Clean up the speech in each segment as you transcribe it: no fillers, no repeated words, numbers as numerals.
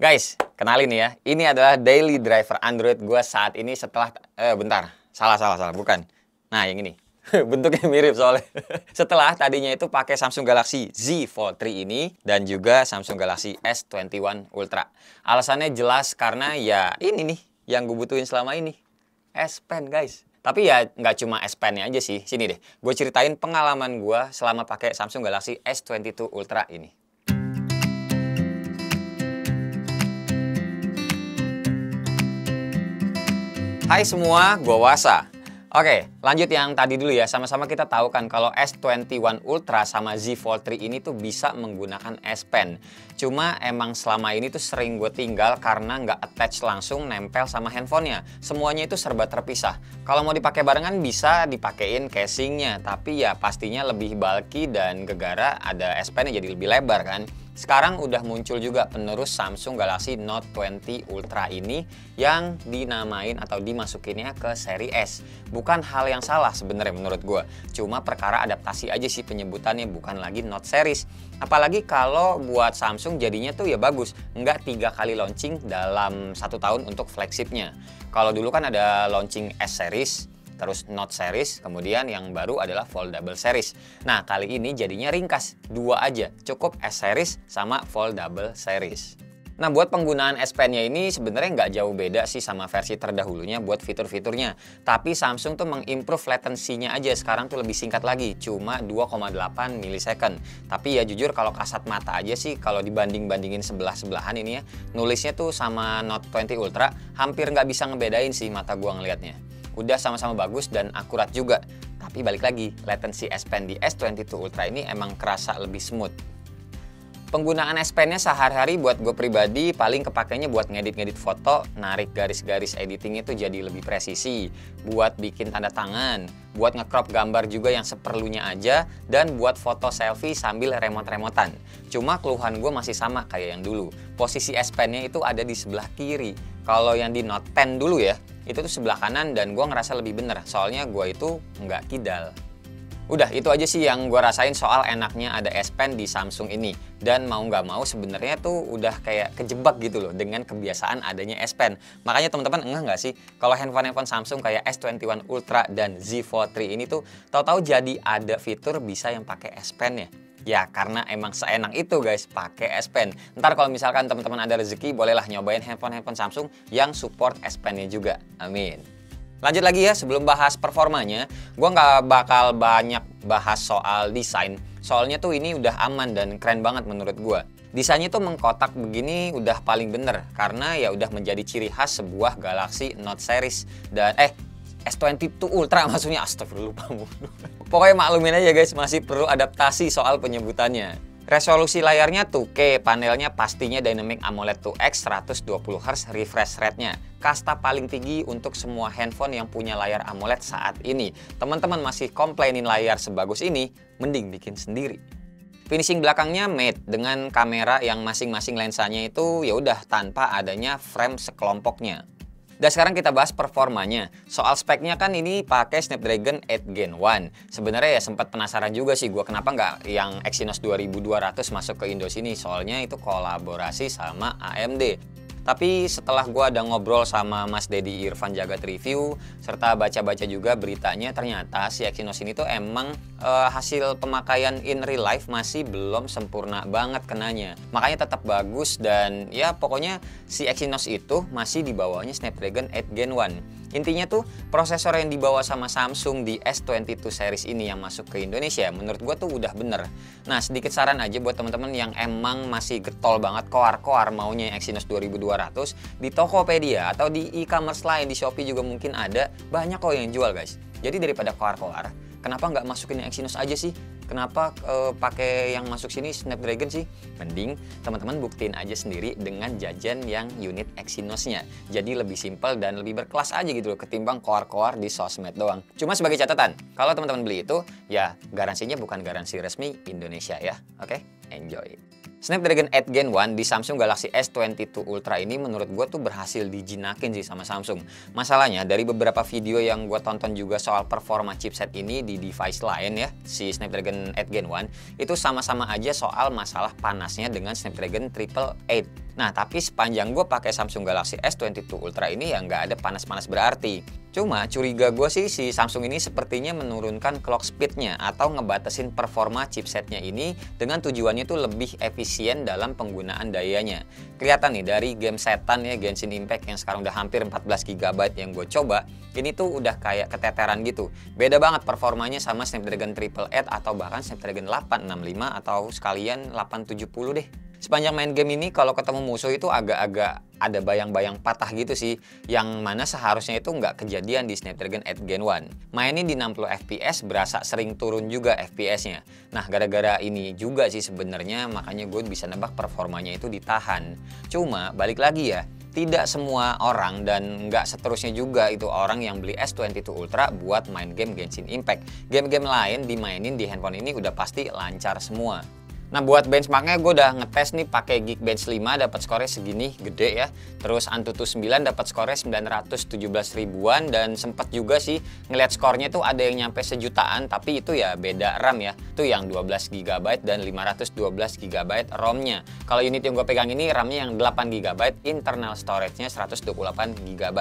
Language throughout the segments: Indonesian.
Guys, kenalin nih ya. Ini adalah daily driver Android gue saat ini setelah... bentar. Salah. Bukan. Nah, yang ini. Bentuknya mirip soalnya. Setelah tadinya itu pakai Samsung Galaxy Z Fold 3 ini dan juga Samsung Galaxy S21 Ultra. Alasannya jelas karena ya ini nih yang gue butuhin selama ini. S Pen, guys. Tapi ya nggak cuma S Pen-nya aja sih. Sini deh. Gue ceritain pengalaman gue selama pakai Samsung Galaxy S22 Ultra ini. Hai semua, gue Wasa. Oke, lanjut yang tadi dulu ya. Sama-sama kita tahu kan kalau S21 Ultra sama Z Fold 3 ini tuh bisa menggunakan S Pen. Cuma emang selama ini tuh sering gue tinggal karena nggak attach langsung nempel sama handphonenya. Semuanya itu serba terpisah. Kalau mau dipakai barengan bisa dipakein casingnya, tapi ya pastinya lebih bulky dan gegara ada S Pen-nya jadi lebih lebar kan. Sekarang udah muncul juga penerus Samsung Galaxy Note 20 Ultra ini yang dinamain atau dimasukinnya ke seri S. Bukan hal yang salah sebenarnya menurut gue. Cuma perkara adaptasi aja sih penyebutannya, bukan lagi Note series. Apalagi kalau buat Samsung jadinya tuh ya bagus. Nggak 3 kali launching dalam 1 tahun untuk flagshipnya. Kalau dulu kan ada launching S series, terus Note series, kemudian yang baru adalah Foldable series. Nah, kali ini jadinya ringkas, 2 aja, cukup S series sama Foldable series. Nah, buat penggunaan S Pen-nya ini sebenarnya nggak jauh beda sih sama versi terdahulunya buat fitur-fiturnya. Tapi Samsung tuh mengimprove latency-nya aja, sekarang tuh lebih singkat lagi, cuma 2,8 milisecond. Tapi ya jujur kalau kasat mata aja sih, kalau dibanding-bandingin sebelah-sebelahan ini ya, nulisnya tuh sama Note 20 Ultra, hampir nggak bisa ngebedain sih mata gua ngelihatnya. Udah sama-sama bagus dan akurat juga. Tapi balik lagi, latency S Pen di S22 Ultra ini emang kerasa lebih smooth. Penggunaan S Pen-nya sehari-hari buat gue pribadi paling kepakainya buat ngedit-ngedit foto, narik garis-garis editing itu jadi lebih presisi, buat bikin tanda tangan, buat nge-crop gambar juga yang seperlunya aja, dan buat foto selfie sambil remote-remotan. Cuma keluhan gue masih sama kayak yang dulu. Posisi S Pen-nya itu ada di sebelah kiri. Kalau yang di Note 10 dulu ya, itu tuh sebelah kanan dan gue ngerasa lebih bener. Soalnya gue itu nggak kidal. Udah, itu aja sih yang gue rasain soal enaknya ada S Pen di Samsung ini. Dan mau nggak mau sebenarnya tuh udah kayak kejebak gitu loh dengan kebiasaan adanya S Pen. Makanya teman-teman enggak nggak sih kalau handphone Samsung kayak S21 Ultra dan Z Fold 3 ini tuh tahu-tahu jadi ada fitur bisa yang pakai S Pen-nya. Ya karena emang seenak itu guys pakai S Pen. Ntar kalau misalkan teman-teman ada rezeki bolehlah nyobain handphone Samsung yang support S Pen-nya juga. Amin. Lanjut lagi ya, sebelum bahas performanya, gue nggak bakal banyak bahas soal desain. Soalnya tuh ini udah aman dan keren banget menurut gue. Desainnya tuh mengkotak begini udah paling bener, karena ya udah menjadi ciri khas sebuah Galaxy Note series. Dan S22 Ultra maksudnya, astagfirullah. Pokoknya maklumin aja guys, masih perlu adaptasi soal penyebutannya. Resolusi layarnya 2K, panelnya pastinya Dynamic AMOLED 2X 120Hz refresh rate-nya. Kasta paling tinggi untuk semua handphone yang punya layar AMOLED saat ini. Teman-teman masih komplainin layar sebagus ini, mending bikin sendiri. Finishing belakangnya matte dengan kamera yang masing-masing lensanya itu ya udah tanpa adanya frame sekelompoknya. Dan sekarang kita bahas performanya. Soal speknya kan ini pakai Snapdragon 8 Gen 1. Sebenarnya ya sempat penasaran juga sih gue kenapa nggak yang Exynos 2200 masuk ke Indo sini. Soalnya itu kolaborasi sama AMD. Tapi setelah gue ada ngobrol sama Mas Dedi Irfan Jagat Review, serta baca-baca juga beritanya, ternyata si Exynos ini tuh emang hasil pemakaian in real life masih belum sempurna banget kenanya. Makanya tetap bagus dan ya pokoknya si Exynos itu masih di bawahnya Snapdragon 8 Gen 1. Intinya tuh prosesor yang dibawa sama Samsung di S22 series ini yang masuk ke Indonesia menurut gue tuh udah bener. Nah sedikit saran aja buat teman-teman yang emang masih getol banget koar-koar maunya Exynos 2200, di Tokopedia atau di e-commerce lain di Shopee juga mungkin ada, banyak kok yang jual guys. Jadi daripada koar-koar, kenapa nggak masukin Exynos aja sih? Kenapa pakai yang masuk sini Snapdragon sih? Mending teman-teman buktiin aja sendiri dengan jajan yang unit Exynos-nya. Jadi lebih simpel dan lebih berkelas aja gitu loh ketimbang koar-koar di sosmed doang. Cuma sebagai catatan, kalau teman-teman beli itu ya garansinya bukan garansi resmi Indonesia ya. Oke? Enjoy. Snapdragon 8 Gen 1 di Samsung Galaxy S22 Ultra ini menurut gue tuh berhasil dijinakin sih sama Samsung. Masalahnya dari beberapa video yang gue tonton juga soal performa chipset ini di device lain ya, si Snapdragon 8 Gen 1, itu sama-sama aja soal masalah panasnya dengan Snapdragon 888. Nah, tapi sepanjang gue pakai Samsung Galaxy S22 Ultra ini ya nggak ada panas-panas berarti. Cuma curiga gue sih si Samsung ini sepertinya menurunkan clock speednya atau ngebatasin performa chipsetnya ini dengan tujuannya tuh lebih efisien dalam penggunaan dayanya. Kelihatan nih dari game setan ya Genshin Impact yang sekarang udah hampir 14 GB yang gue coba, ini tuh udah kayak keteteran gitu. Beda banget performanya sama Snapdragon 888 atau bahkan Snapdragon 865 atau sekalian 870 deh. Sepanjang main game ini kalau ketemu musuh itu agak-agak ada bayang-bayang patah gitu sih, yang mana seharusnya itu nggak kejadian di Snapdragon 8 Gen 1. Mainin di 60 fps berasa sering turun juga FPS-nya. Nah, gara-gara ini juga sih sebenarnya makanya gue bisa nebak performanya itu ditahan. Cuma balik lagi ya, tidak semua orang dan nggak seterusnya juga itu orang yang beli S22 Ultra buat main game Genshin Impact. Game-game lain dimainin di handphone ini udah pasti lancar semua. Nah, buat benchmarknya gue udah ngetes nih pakai Geekbench 5 dapat skornya segini gede ya. Terus Antutu 9 dapat skornya 917 ribuan dan sempet juga sih ngeliat skornya tuh ada yang nyampe sejutaan, tapi itu ya beda RAM ya. Itu yang 12 GB dan 512 GB ROM-nya. Kalau unit yang gue pegang ini RAM-nya yang 8 GB, internal storage-nya 128 GB.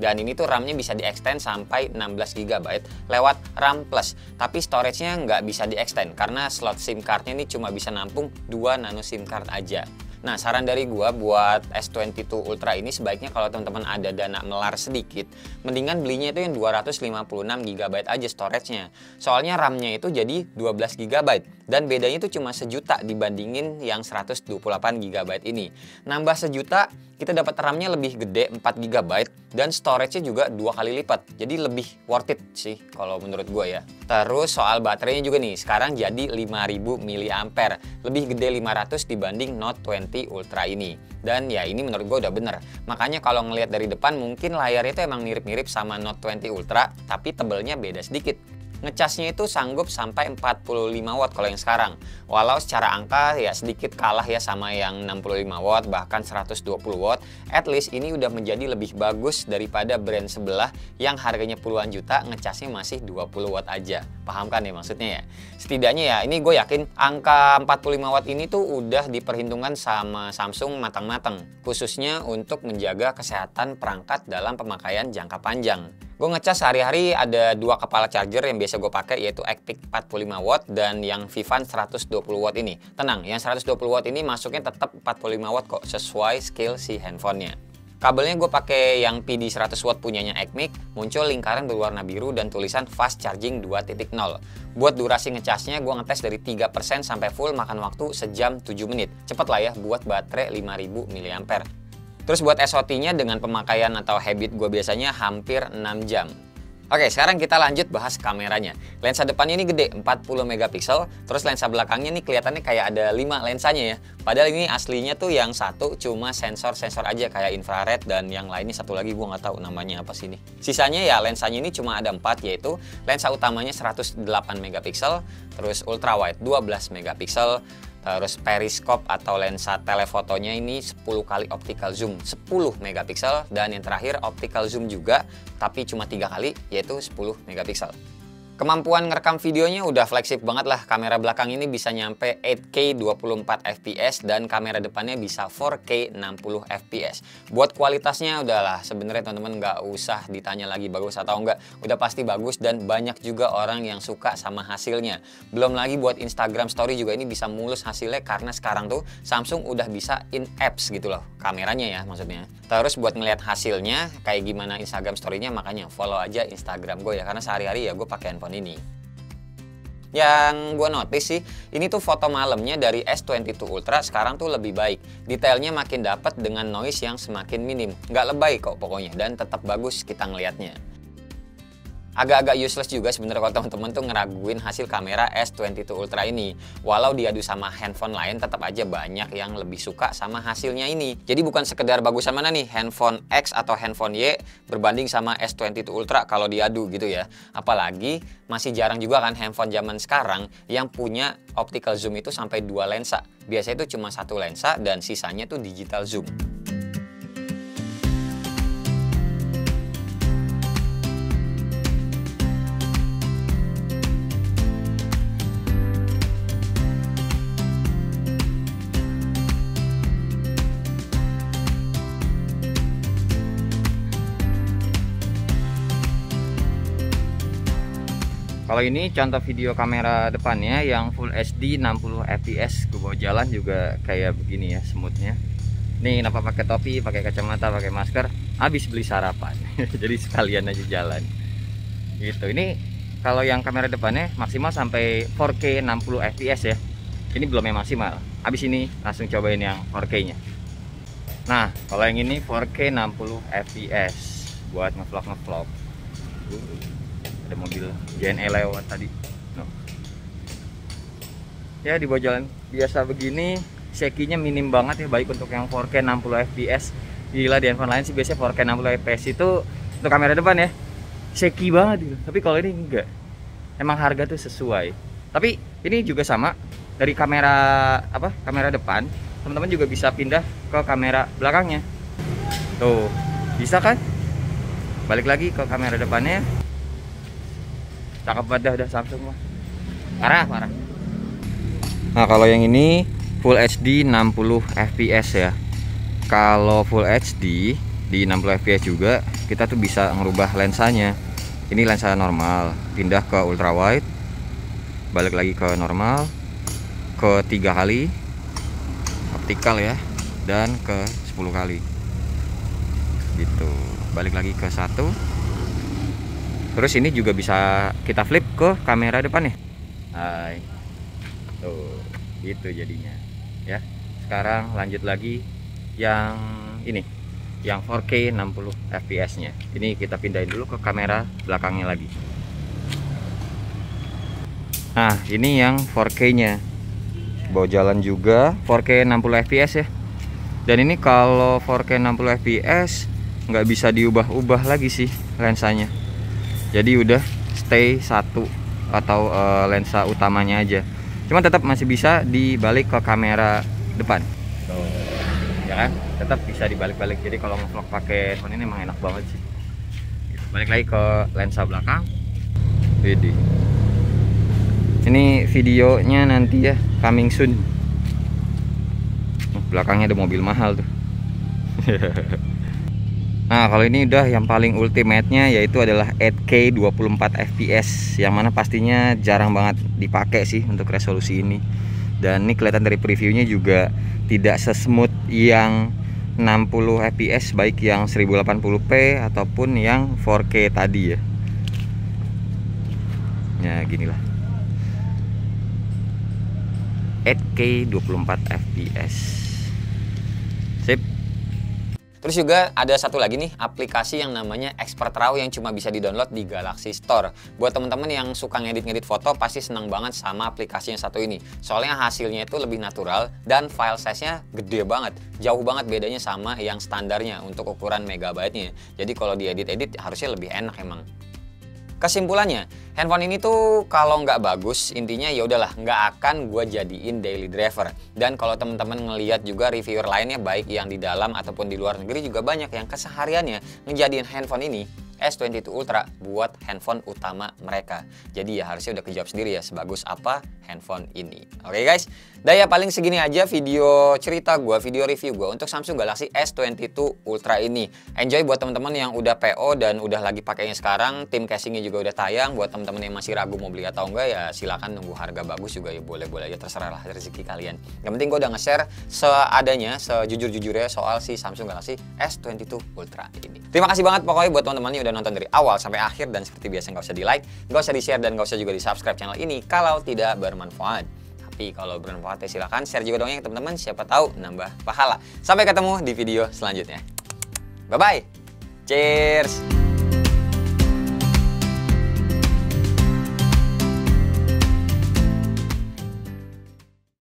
Dan ini tuh RAM-nya bisa di-extend sampai 16 GB lewat RAM Plus. Tapi storage-nya nggak bisa di-extend karena slot SIM card-nya ini cuma bisa nampung 2 nano SIM card aja. Nah, saran dari gua buat S22 Ultra ini sebaiknya kalau teman-teman ada dana melar sedikit, mendingan belinya itu yang 256 GB aja storage-nya. Soalnya RAM-nya itu jadi 12 GB dan bedanya itu cuma sejuta dibandingin yang 128 GB ini. Nambah sejuta, kita dapat RAM-nya lebih gede 4 GB dan storage-nya juga 2 kali lipat. Jadi lebih worth it sih kalau menurut gue ya. Terus soal baterainya juga nih, sekarang jadi 5000 mAh. Lebih gede 500 dibanding Note 20 Ultra ini. Dan ya ini menurut gue udah bener. Makanya kalau ngelihat dari depan mungkin layarnya itu emang mirip-mirip sama Note 20 Ultra, tapi tebelnya beda sedikit. Ngecasnya itu sanggup sampai 45 watt kalau yang sekarang. Walau secara angka ya sedikit kalah ya sama yang 65 watt bahkan 120 watt. At least ini udah menjadi lebih bagus daripada brand sebelah yang harganya puluhan juta ngecasnya masih 20 watt aja. Paham kan ya maksudnya ya? Setidaknya ya ini gue yakin angka 45 watt ini tuh udah diperhitungkan sama Samsung matang-matang. Khususnya untuk menjaga kesehatan perangkat dalam pemakaian jangka panjang. Gue ngecas sehari-hari ada 2 kepala charger yang biasa gue pakai yaitu Epic 45 watt dan yang Vivan 120 watt ini. Tenang, yang 120 watt ini masuknya tetap 45 watt kok sesuai skill si handphonenya. Kabelnya gue pakai yang PD 100 watt punyanya Epic, muncul lingkaran berwarna biru dan tulisan fast charging 2.0. Buat durasi ngecasnya gue ngetes dari 3% sampai full makan waktu sejam 7 menit. Cepet lah ya buat baterai 5000 mAh. Terus buat SOT-nya dengan pemakaian atau habit gue biasanya hampir 6 jam. Oke, sekarang kita lanjut bahas kameranya. Lensa depannya ini gede, 40 megapiksel. Terus lensa belakangnya nih kelihatannya kayak ada 5 lensanya ya. Padahal ini aslinya tuh yang satu cuma sensor-sensor aja kayak infrared dan yang lainnya satu lagi gue nggak tahu namanya apa sih ini. Sisanya ya lensanya ini cuma ada 4 yaitu lensa utamanya 108 megapiksel, terus ultra wide 12 megapiksel, terus periskop atau lensa telefotonya ini 10 kali optical zoom 10 megapiksel dan yang terakhir optical zoom juga tapi cuma 3 kali yaitu 10 megapiksel. Kemampuan ngerekam videonya udah flagship banget lah. Kamera belakang ini bisa nyampe 8K 24 fps dan kamera depannya bisa 4K 60 fps. Buat kualitasnya udahlah sebenarnya teman-teman nggak usah ditanya lagi bagus atau enggak. Udah pasti bagus dan banyak juga orang yang suka sama hasilnya. Belum lagi buat Instagram story juga ini bisa mulus hasilnya karena sekarang tuh Samsung udah bisa in apps gitu loh. Kameranya ya maksudnya. Terus buat ngeliat hasilnya kayak gimana Instagram story-nya makanya follow aja Instagram gue ya karena sehari-hari ya gue pakai handphone ini. Yang gue notice sih, ini tuh foto malamnya dari S22 Ultra sekarang tuh lebih baik. Detailnya makin dapat dengan noise yang semakin minim. Nggak lebay kok pokoknya dan tetap bagus kita ngelihatnya. Agak-agak useless juga sebenarnya kalau teman-teman tuh ngeraguin hasil kamera S22 Ultra ini. Walau diadu sama handphone lain tetap aja banyak yang lebih suka sama hasilnya ini. Jadi bukan sekedar bagusan mana nih handphone X atau handphone Y berbanding sama S22 Ultra kalau diadu gitu ya. Apalagi masih jarang juga kan handphone zaman sekarang yang punya optical zoom itu sampai 2 lensa. Biasanya itu cuma 1 lensa dan sisanya tuh digital zoom. Kalau ini contoh video kamera depannya yang Full HD 60 fps, gue bawa jalan juga kayak begini ya smoothnya. Nih kenapa pakai topi, pakai kacamata, pakai masker, habis beli sarapan. Jadi sekalian aja jalan. Gitu. Ini kalau yang kamera depannya maksimal sampai 4K 60 fps ya. Ini belum yang maksimal. Habis ini langsung cobain yang 4K-nya. Nah, kalau yang ini 4K 60 fps buat ngevlog. Ada mobil JNE lewat tadi. No. Ya di bawah jalan biasa begini, shaky-nya minim banget ya, baik untuk yang 4K 60 fps. Gila, di handphone lain sih biasanya 4K 60 fps itu untuk kamera depan ya, shaky banget gitu. Tapi kalau ini enggak. Emang harga tuh sesuai. Tapi ini juga sama dari kamera kamera depan, teman-teman juga bisa pindah ke kamera belakangnya. Tuh, bisa kan? Balik lagi ke kamera depannya. Cakep banget dah Samsung mah. Parah. Nah, kalau yang ini Full HD 60 fps ya. Kalau Full HD di 60 fps juga kita tuh bisa ngerubah lensanya. Ini lensa normal, pindah ke ultra wide, balik lagi ke normal, ke 3 kali optikal ya, dan ke 10 kali gitu. Balik lagi ke 1. Terus ini juga bisa kita flip ke kamera depannya. Hai. Tuh, gitu jadinya. Ya. Sekarang lanjut lagi yang ini, yang 4K 60 fps-nya. Ini kita pindahin dulu ke kamera belakangnya lagi. Nah, ini yang 4K-nya. Bawa jalan juga 4K 60 fps ya. Dan ini kalau 4K 60 fps nggak bisa diubah-ubah lagi sih lensanya. Jadi udah stay satu atau lensa utamanya aja. Cuma tetap masih bisa dibalik ke kamera depan. Tuh, ya kan? Tetap bisa dibalik-balik. Jadi kalau ngevlog pakai handphone ini emang enak banget sih. Balik lagi ke lensa belakang. Widih. Ini videonya nanti ya, coming soon. Belakangnya ada mobil mahal tuh. Nah, kalau ini udah yang paling ultimate-nya, yaitu adalah 8K 24 fps, yang mana pastinya jarang banget dipakai sih untuk resolusi ini. Dan ini kelihatan dari previewnya juga tidak sesmooth yang 60 fps, baik yang 1080p ataupun yang 4K tadi ya. Ya ginilah, 8K 24 fps. Sip. Terus juga ada satu lagi nih aplikasi yang namanya Expert RAW yang cuma bisa di-download di Galaxy Store. Buat teman-teman yang suka ngedit-ngedit foto pasti senang banget sama aplikasi yang satu ini. Soalnya hasilnya itu lebih natural dan file size-nya gede banget. Jauh banget bedanya sama yang standarnya untuk ukuran megabyte-nya. Jadi kalau diedit-edit harusnya lebih enak emang. Kesimpulannya, handphone ini tuh kalau nggak bagus, intinya ya udahlah nggak akan gue jadiin daily driver. Dan kalau teman-teman ngelihat juga reviewer lainnya, baik yang di dalam ataupun di luar negeri, juga banyak yang kesehariannya ngejadiin handphone ini S22 Ultra buat handphone utama mereka. Jadi ya harusnya udah kejawab sendiri ya sebagus apa handphone ini. Oke guys, dah ya paling segini aja video cerita gue, video review gue untuk Samsung Galaxy S22 Ultra ini. Enjoy buat teman-teman yang udah PO dan udah lagi pakainya sekarang. Tim casingnya juga udah tayang. Buat teman-teman yang masih ragu mau beli atau enggak, ya silakan nunggu harga bagus juga ya, boleh-boleh aja, terserah lah rezeki kalian. Yang penting gue udah nge-share seadanya, sejujur-jujurnya soal si Samsung Galaxy S22 Ultra ini. Terima kasih banget pokoknya buat teman-teman yang udah nonton dari awal sampai akhir, dan seperti biasa nggak usah di like, nggak usah di share, dan nggak usah juga di subscribe channel ini kalau tidak bermanfaat. Tapi kalau bermanfaat ya silakan share juga dong ya teman-teman, siapa tahu nambah pahala. Sampai ketemu di video selanjutnya. Bye bye. Cheers.